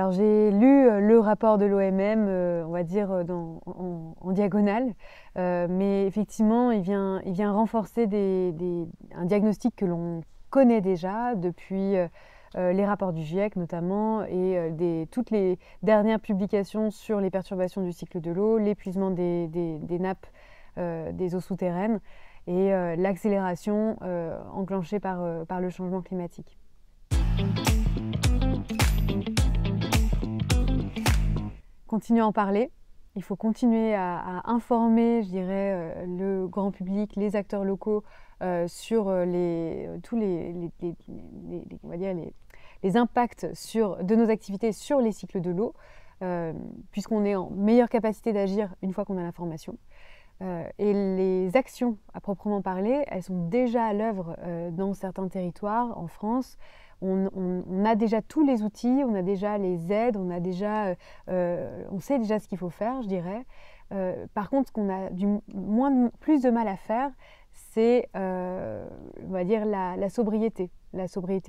Alors j'ai lu le rapport de l'OMM, on va dire en diagonale, mais effectivement il vient renforcer un diagnostic que l'on connaît déjà depuis les rapports du GIEC notamment et toutes les dernières publications sur les perturbations du cycle de l'eau, l'épuisement des nappes des eaux souterraines et l'accélération enclenchée par le changement climatique. Continuer à en parler, il faut continuer à informer, je dirais, le grand public, les acteurs locaux sur tous on va dire les impacts de nos activités sur les cycles de l'eau, puisqu'on est en meilleure capacité d'agir une fois qu'on a l'information. Et les actions à proprement parler, elles sont déjà à l'œuvre dans certains territoires en France. On a déjà tous les outils, on a déjà les aides, on sait déjà ce qu'il faut faire, je dirais. Par contre, ce qu'on a plus de mal à faire, c'est, on va dire, la sobriété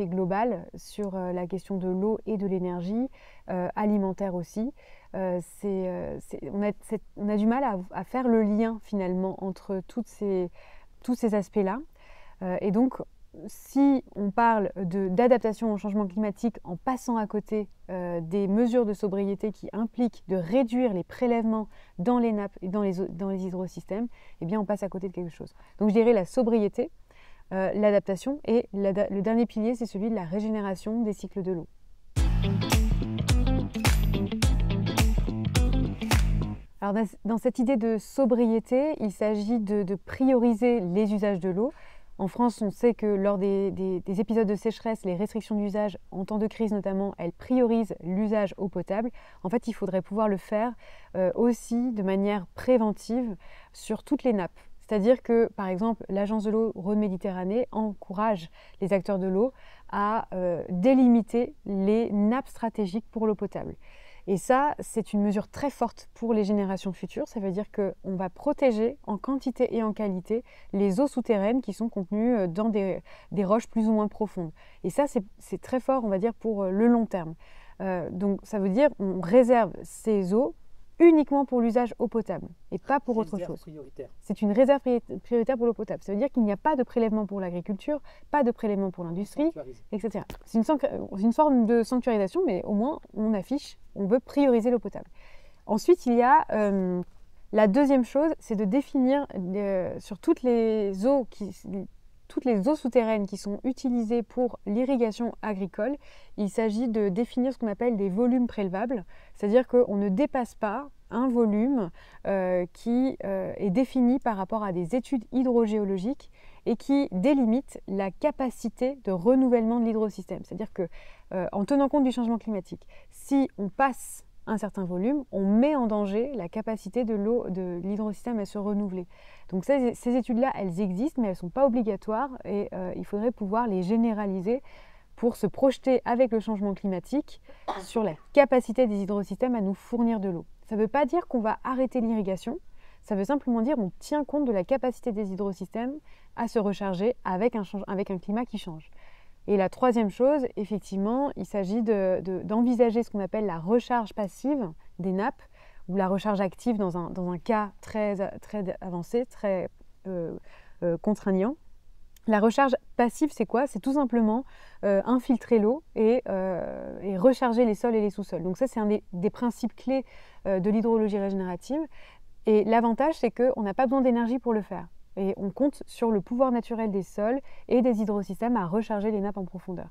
globale sur la question de l'eau et de l'énergie, alimentaire aussi. On a du mal à faire le lien finalement entre tous ces aspects-là. Et donc, si on parle d'adaptation au changement climatique en passant à côté des mesures de sobriété qui impliquent de réduire les prélèvements dans les nappes et dans les hydrosystèmes, eh bien on passe à côté de quelque chose. Donc je dirais la sobriété, l'adaptation et le dernier pilier, c'est celui de la régénération des cycles de l'eau. Alors dans cette idée de sobriété, il s'agit de prioriser les usages de l'eau. En France, on sait que lors des épisodes de sécheresse, les restrictions d'usage, en temps de crise notamment, elles priorisent l'usage eau potable. En fait, il faudrait pouvoir le faire aussi de manière préventive sur toutes les nappes. C'est-à-dire que, par exemple, l'Agence de l'eau Rhône-Méditerranée encourage les acteurs de l'eau à délimiter les nappes stratégiques pour l'eau potable. Et ça, c'est une mesure très forte pour les générations futures. Ça veut dire qu'on va protéger en quantité et en qualité les eaux souterraines qui sont contenues dans des roches plus ou moins profondes. Et ça, c'est très fort, on va dire, pour le long terme. Donc ça veut dire qu'on réserve ces eaux uniquement pour l'usage eau potable et pas pour autre chose. C'est une réserve prioritaire pour l'eau potable. Ça veut dire qu'il n'y a pas de prélèvement pour l'agriculture, pas de prélèvement pour l'industrie, etc. C'est une forme de sanctuarisation, mais au moins on affiche, on veut prioriser l'eau potable. Ensuite, il y a la deuxième chose, c'est de définir sur toutes les eaux souterraines qui sont utilisées pour l'irrigation agricole, il s'agit de définir ce qu'on appelle des volumes prélevables, c'est-à-dire qu'on ne dépasse pas un volume qui est défini par rapport à des études hydrogéologiques et qui délimite la capacité de renouvellement de l'hydrosystème. C'est-à-dire qu'en tenant compte du changement climatique, si on passe un certain volume, on met en danger la capacité de l'hydrosystème à se renouveler. Donc ces études-là, elles existent, mais elles ne sont pas obligatoires et il faudrait pouvoir les généraliser pour se projeter avec le changement climatique sur la capacité des hydrosystèmes à nous fournir de l'eau. Ça ne veut pas dire qu'on va arrêter l'irrigation, ça veut simplement dire qu'on tient compte de la capacité des hydrosystèmes à se recharger avec un climat qui change. Et la troisième chose, effectivement, il s'agit d'envisager ce qu'on appelle la recharge passive des nappes ou la recharge active dans un cas très avancé, très contraignant. La recharge passive, c'est quoi? C'est tout simplement infiltrer l'eau et recharger les sols et les sous-sols. Donc ça, c'est un des principes clés de l'hydrologie régénérative. Et l'avantage, c'est qu'on n'a pas besoin d'énergie pour le faire. Et on compte sur le pouvoir naturel des sols et des hydrosystèmes à recharger les nappes en profondeur.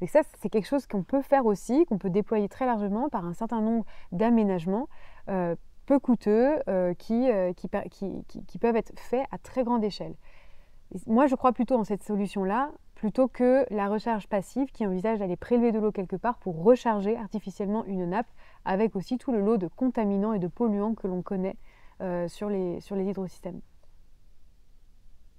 Et ça, c'est quelque chose qu'on peut faire aussi, qu'on peut déployer très largement par un certain nombre d'aménagements peu coûteux qui peuvent être faits à très grande échelle. Et moi, je crois plutôt en cette solution-là, plutôt que la recharge passive qui envisage d'aller prélever de l'eau quelque part pour recharger artificiellement une nappe avec aussi tout le lot de contaminants et de polluants que l'on connaît sur les hydrosystèmes.